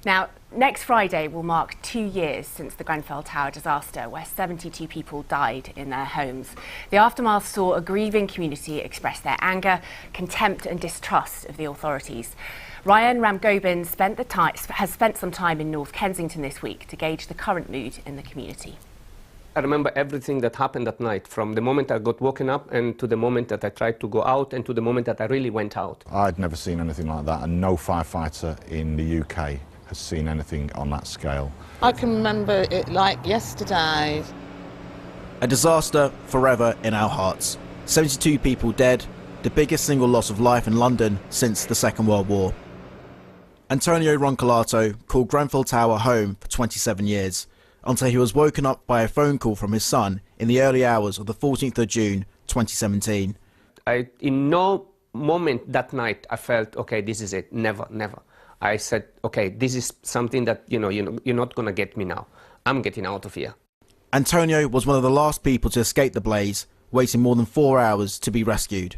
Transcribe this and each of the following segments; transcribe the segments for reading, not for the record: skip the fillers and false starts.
Now, next Friday will mark 2 years since the Grenfell Tower disaster, where 72 people died in their homes. The aftermath saw a grieving community express their anger, contempt and distrust of the authorities. Ryan Ramgobin has spent some time in North Kensington this week to gauge the current mood in the community. I remember everything that happened that night, from the moment I got woken up and to the moment that I tried to go out and to the moment that I really went out. I'd never seen anything like that, and no firefighter in the UK has seen anything on that scale. I can remember it like yesterday. A disaster forever in our hearts. 72 people dead, the biggest single loss of life in London since the Second World War. Antonio Roncolato called Grenfell Tower home for 27 years. Until he was woken up by a phone call from his son in the early hours of the 14th of June 2017. In no moment that night I felt, okay, this is it, never, never. I said, okay, this is something that, you're not going to get me now. I'm getting out of here. Antonio was one of the last people to escape the blaze, waiting more than 4 hours to be rescued.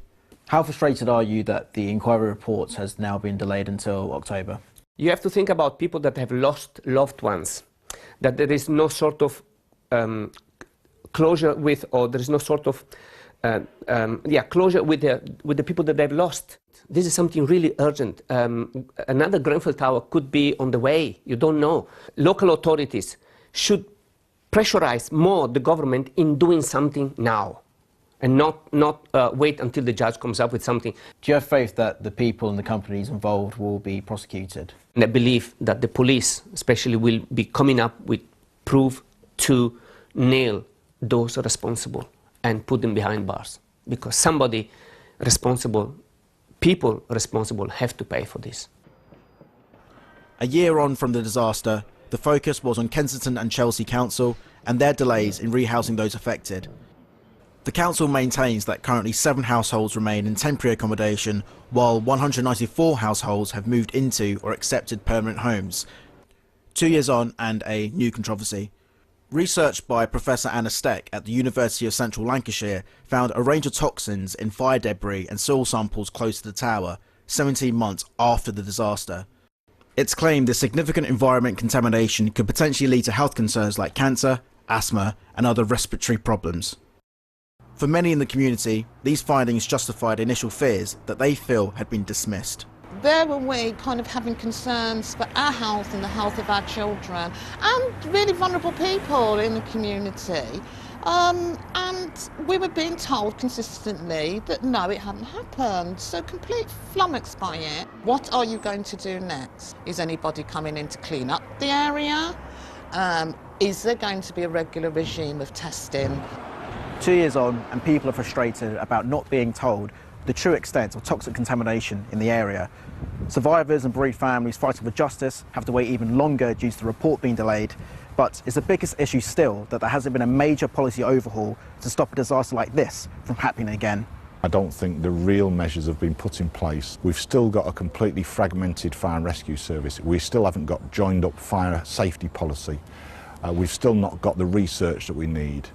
How frustrated are you that the inquiry report has now been delayed until October? You have to think about people that have lost loved ones, that there is no sort of closure with, or there is no sort of closure with the people that they've lost. This is something really urgent. Another Grenfell Tower could be on the way. You don't know. Local authorities should pressurize more the government in doing something now, and not wait until the judge comes up with something. Do you have faith that the people and the companies involved will be prosecuted? And I believe that the police especially will be coming up with proof to nail those responsible and put them behind bars. Because somebody responsible, people responsible, have to pay for this. A year on from the disaster, the focus was on Kensington and Chelsea Council and their delays in rehousing those affected. The council maintains that currently 7 households remain in temporary accommodation, while 194 households have moved into or accepted permanent homes. 2 years on, and a new controversy. Research by Professor Anna Steck at the University of Central Lancashire found a range of toxins in fire debris and soil samples close to the tower, 17 months after the disaster. It's claimed this significant environment contamination could potentially lead to health concerns like cancer, asthma and other respiratory problems. For many in the community, these findings justified initial fears that they feel had been dismissed. There were we kind of having concerns for our health and the health of our children and really vulnerable people in the community. And we were being told consistently that no, it hadn't happened. So complete flummoxed by it. What are you going to do next? Is anybody coming in to clean up the area? Is there going to be a regular regime of testing? 2 years on, and people are frustrated about not being told the true extent of toxic contamination in the area. Survivors and bereaved families fighting for justice have to wait even longer due to the report being delayed. But it's the biggest issue still that there hasn't been a major policy overhaul to stop a disaster like this from happening again. I don't think the real measures have been put in place. We've still got a completely fragmented fire and rescue service. We still haven't got joined up fire safety policy. We've still not got the research that we need.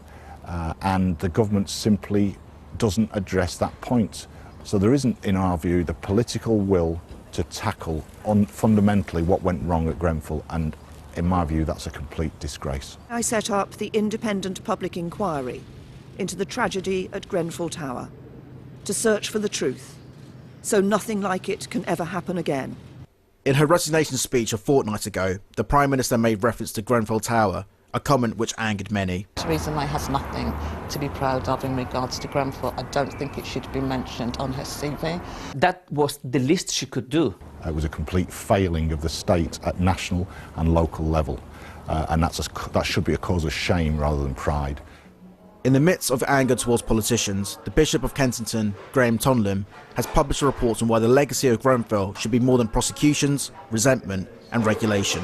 And the government simply doesn't address that point. So there isn't, in our view, the political will to tackle fundamentally what went wrong at Grenfell, and in my view that's a complete disgrace. I set up the independent public inquiry into the tragedy at Grenfell Tower to search for the truth, so nothing like it can ever happen again. In her resignation speech a fortnight ago, the Prime Minister made reference to Grenfell Tower, a comment which angered many. Theresa May has nothing to be proud of in regards to Grenfell. I don't think it should be mentioned on her CV. That was the least she could do. It was a complete failing of the state at national and local level, and that should be a cause of shame rather than pride. In the midst of anger towards politicians, the Bishop of Kensington, Graham Tonlem, has published a report on why the legacy of Grenfell should be more than prosecutions, resentment and regulation.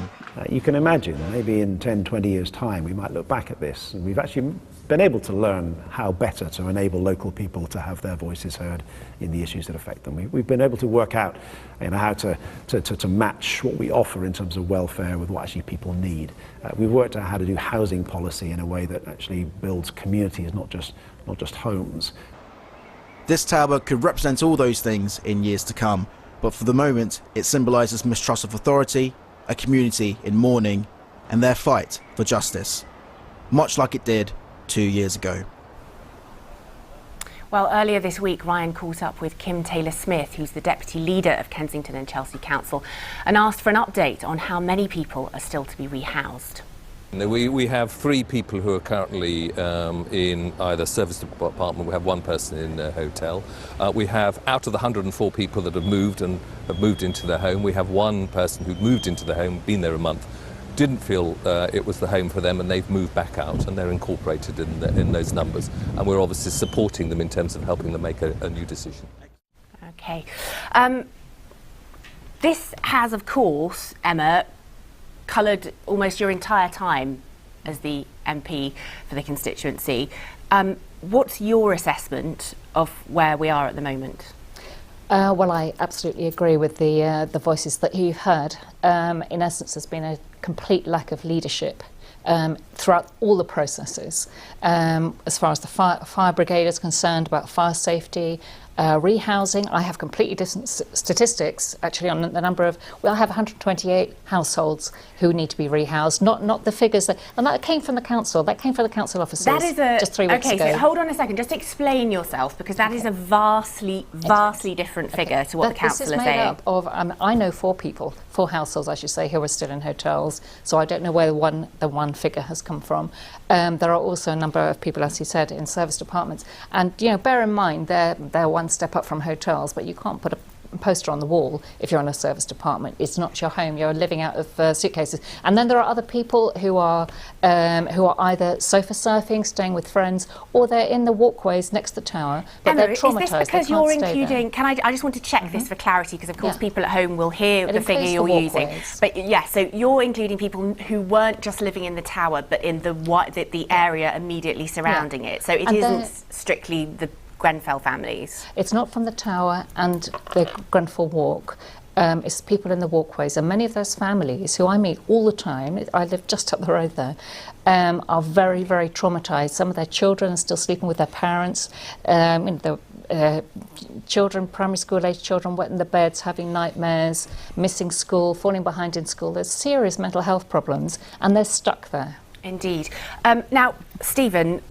You can imagine, maybe in 10, 20 years' time, we might look back at this, and we've actually been able to learn how better to enable local people to have their voices heard in the issues that affect them. We've been able to work out how to match what we offer in terms of welfare with what actually people need. We've worked out how to do housing policy in a way that actually builds communities, not just homes. This tower could represent all those things in years to come, but for the moment, it symbolises mistrust of authority, a community in mourning, and their fight for justice, much like it did 2 years ago. Well, earlier this week, Ryan caught up with Kim Taylor-Smith, who's the deputy leader of Kensington and Chelsea Council, and asked for an update on how many people are still to be rehoused. We have 3 people who are currently in either service department. We have 1 person in a hotel. We have, out of the 104 people that have moved into their home, we have 1 person who moved into the home, been there a month, didn't feel it was the home for them, and they've moved back out, and they're incorporated in those numbers. And we're obviously supporting them in terms of helping them make a new decision. OK. This has, of course, Emma, coloured almost your entire time as the MP for the constituency. What's your assessment of where we are at the moment? Well, I absolutely agree with the voices that you've heard. In essence, there's been a complete lack of leadership throughout all the processes. As far as the fire brigade is concerned, about fire safety, rehousing, I have completely different statistics actually on the number of, well, I have 128 households who need to be rehoused, not the figures that, and that came from the council, officers that is just 3 weeks ago. Okay, so hold on a second, just explain yourself, because that is a vastly different figure to what the council is saying. This is made up of, I know 4 households, I should say, who are still in hotels, so I don't know where the one figure has come from. There are also a number of people, as you said, in service departments, and bear in mind they're one step up from hotels, but you can't put a poster on the wall if you're in a service department. It's not your home, you're living out of suitcases. And then there are other people who are either sofa surfing, staying with friends, or they're in the walkways next to the tower, but Emma, they're traumatised. Is this because you're including, I just want to check this for clarity, because of course people at home will hear the figure you're using. But yeah, so you're including people who weren't just living in the tower, but in the area immediately surrounding it. So it isn't strictly the Grenfell families. It's not from the tower and the Grenfell Walk. It's people in the walkways, and many of those families who I meet all the time, I live just up the road there, are very, very traumatised. Some of their children are still sleeping with their parents. Children, primary school age children, wet in the beds, having nightmares, missing school, falling behind in school. There's serious mental health problems, and they're stuck there. Indeed. Now, Stephen,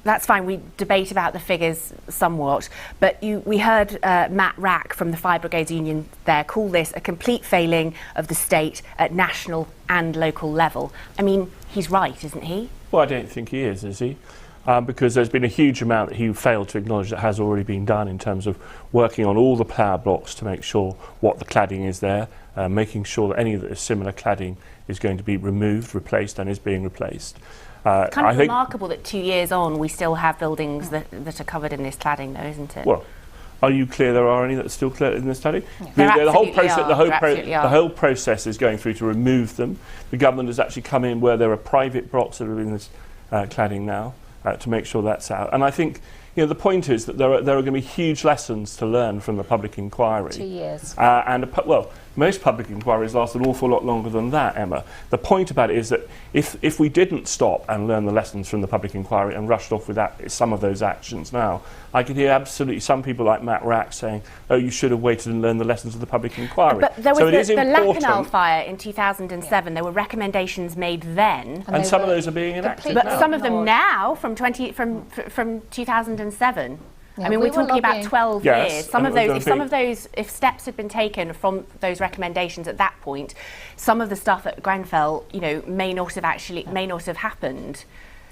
that's fine, we debate about the figures somewhat, but we heard Matt Rack from the Fire Brigades Union there call this a complete failing of the state at national and local level. I mean, he's right, isn't he? Well, I don't think he is he? Because there's been a huge amount that he failed to acknowledge that has already been done in terms of working on all the plough blocks to make sure what the cladding is there, making sure that any of the similar cladding is going to be removed, replaced, and is being replaced. It's kind of remarkable that 2 years on we still have buildings that are covered in this cladding, though, isn't it? Well, are you clear there are any that are still clear in this studding? Yeah. The whole process is going through to remove them. The government has actually come in where there are private blocks that are in this cladding now to make sure that's out. And I think the point is that there are going to be huge lessons to learn from the public inquiry. 2 years. Most public inquiries last an awful lot longer than that, Emma. The point about it is that if we didn't stop and learn the lessons from the public inquiry and rushed off with some of those actions now, I could hear absolutely some people like Matt Rack saying, oh, you should have waited and learned the lessons of the public inquiry. But there was the Lacanal fire in 2007. There were recommendations made then. And some of those are being enacted But now. some of them now, from 2007. Yeah, I mean, we're talking about 12 Yes, years. If steps had been taken from those recommendations at that point, some of the stuff at Grenfell, may not have happened.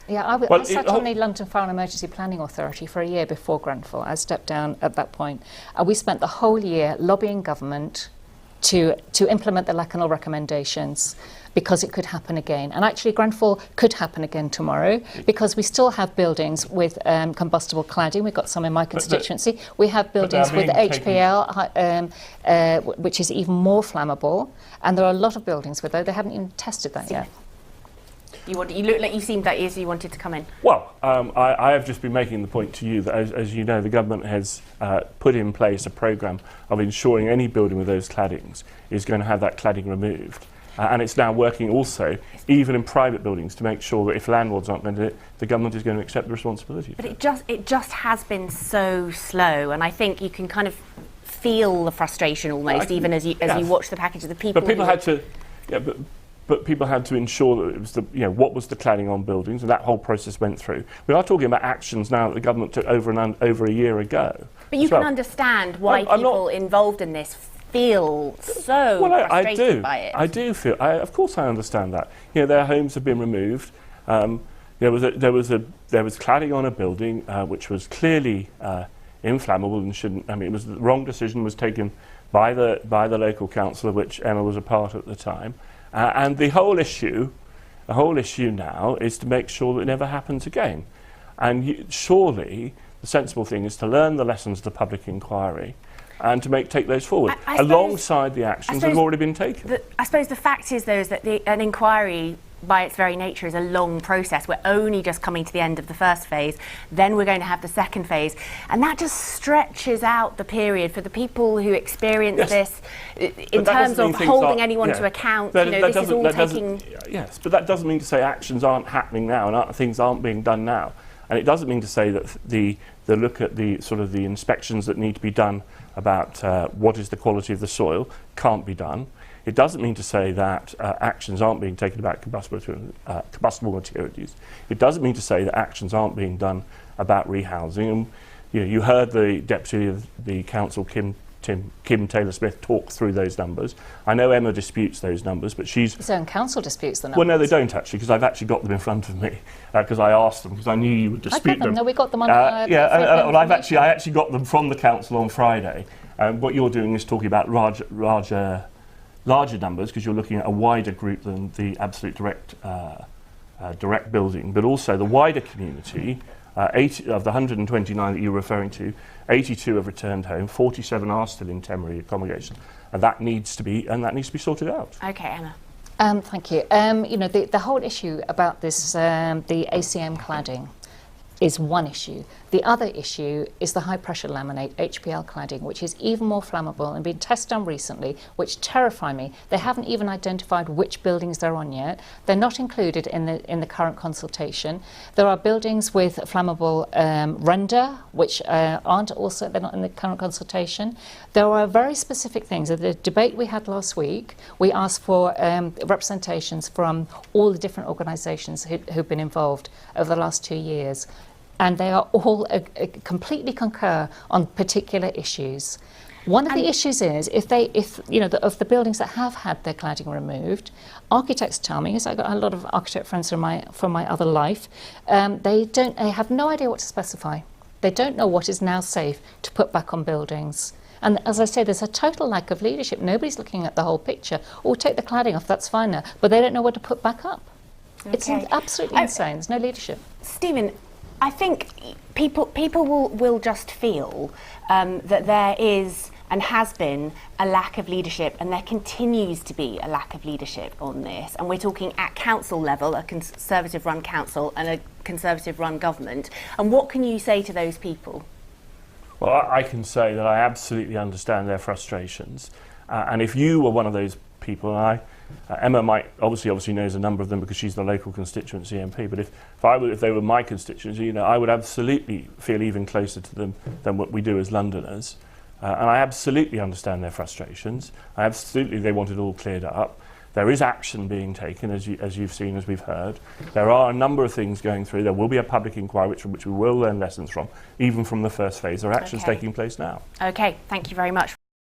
Yeah, I sat on the London Fire and Emergency Planning Authority for a year before Grenfell. I stepped down at that point. We spent the whole year lobbying government to implement the Lacanal recommendations, because it could happen again. And actually Grenfell could happen again tomorrow, because we still have buildings with combustible cladding. We've got some in my constituency. We have buildings with HPL, which is even more flammable. And there are a lot of buildings with those. They haven't even tested that yet. You look like you seemed that you wanted to come in. Well, I have just been making the point to you that, as you know, the government has put in place a programme of ensuring any building with those claddings is going to have that cladding removed. And it's now working also, even in private buildings, to make sure that if landlords aren't going to do it, the government is going to accept the responsibility. But it just has been so slow, and I think you can kind of feel the frustration almost, even as you watch the package of the people. But people had to Yeah, but people had to ensure that it was what was the cladding on buildings, and that whole process went through. We are talking about actions now that the government took over a year ago. But you can understand why people involved in this feel so frustrated by it. I do feel. Of course, I understand that. Their homes have been removed. There was cladding on a building which was clearly inflammable and shouldn't. I mean, it was the wrong decision was taken by the local council, of which Emma was a part at the time. And the whole issue now is to make sure that it never happens again. And surely the sensible thing is to learn the lessons of the public inquiry and to take those forward alongside the actions that have already been taken. I suppose the fact is, though, is that an inquiry, by its very nature, is a long process. We're only just coming to the end of the first phase, then we're going to have the second phase, and that just stretches out the period for the people who experience this in terms of holding anyone to account. This is all taking... Yes, but that doesn't mean to say actions aren't happening now and things aren't being done now. And it doesn't mean to say that the look at the sort of the inspections that need to be done about what is the quality of the soil can't be done. It doesn't mean to say that actions aren't being taken about combustible material use. It doesn't mean to say that actions aren't being done about rehousing. And you heard the Deputy of the Council, Kim Taylor-Smith, talk through those numbers. I know Emma disputes those numbers, but she's... His own council disputes the numbers. Well, no, they don't actually, because I've actually got them in front of me, because I asked them, because I knew you would dispute them. No, we got them on... I actually got them from the council on Friday. What you're doing is talking about larger numbers, because you're looking at a wider group than the absolute direct building, but also the wider community. 80 of the 129 that you're referring to, 82 have returned home, 47 are still in temporary accommodation, and that needs to be sorted out. Okay, Emma. Thank you. The whole issue about this, the ACM cladding, is one issue. The other issue is the high-pressure laminate HPL cladding, which is even more flammable and been tested on recently, which terrify me. They haven't even identified which buildings they're on yet. They're not included in the current consultation. There are buildings with flammable render, which they're not in the current consultation. There are very specific things. At the debate we had last week, we asked for representations from all the different organisations who've been involved over the last 2 years. And they are all completely concur on particular issues. One of the issues is of the buildings that have had their cladding removed, architects tell me, because I've got a lot of architect friends from my other life, they have no idea what to specify. They don't know what is now safe to put back on buildings. And as I say, there's a total lack of leadership. Nobody's looking at the whole picture. Oh, take the cladding off, that's fine now. But they don't know what to put back up. Okay. It's absolutely insane. There's no leadership. Stephen, I think people will just feel that there is and has been a lack of leadership, and there continues to be a lack of leadership on this. And we're talking at council level, a Conservative-run council and a Conservative-run government. And what can you say to those people? Well, I can say that I absolutely understand their frustrations. And if you were one of those people, and Emma might obviously knows a number of them because she's the local constituency MP, but if they were my constituency, I would absolutely feel even closer to them than what we do as Londoners. And I absolutely understand their frustrations. They want it all cleared up. There is action being taken, as you've seen, as we've heard. There are a number of things going through. There will be a public inquiry from which we will learn lessons from, even from the first phase. There are actions taking place now. Okay, thank you very much.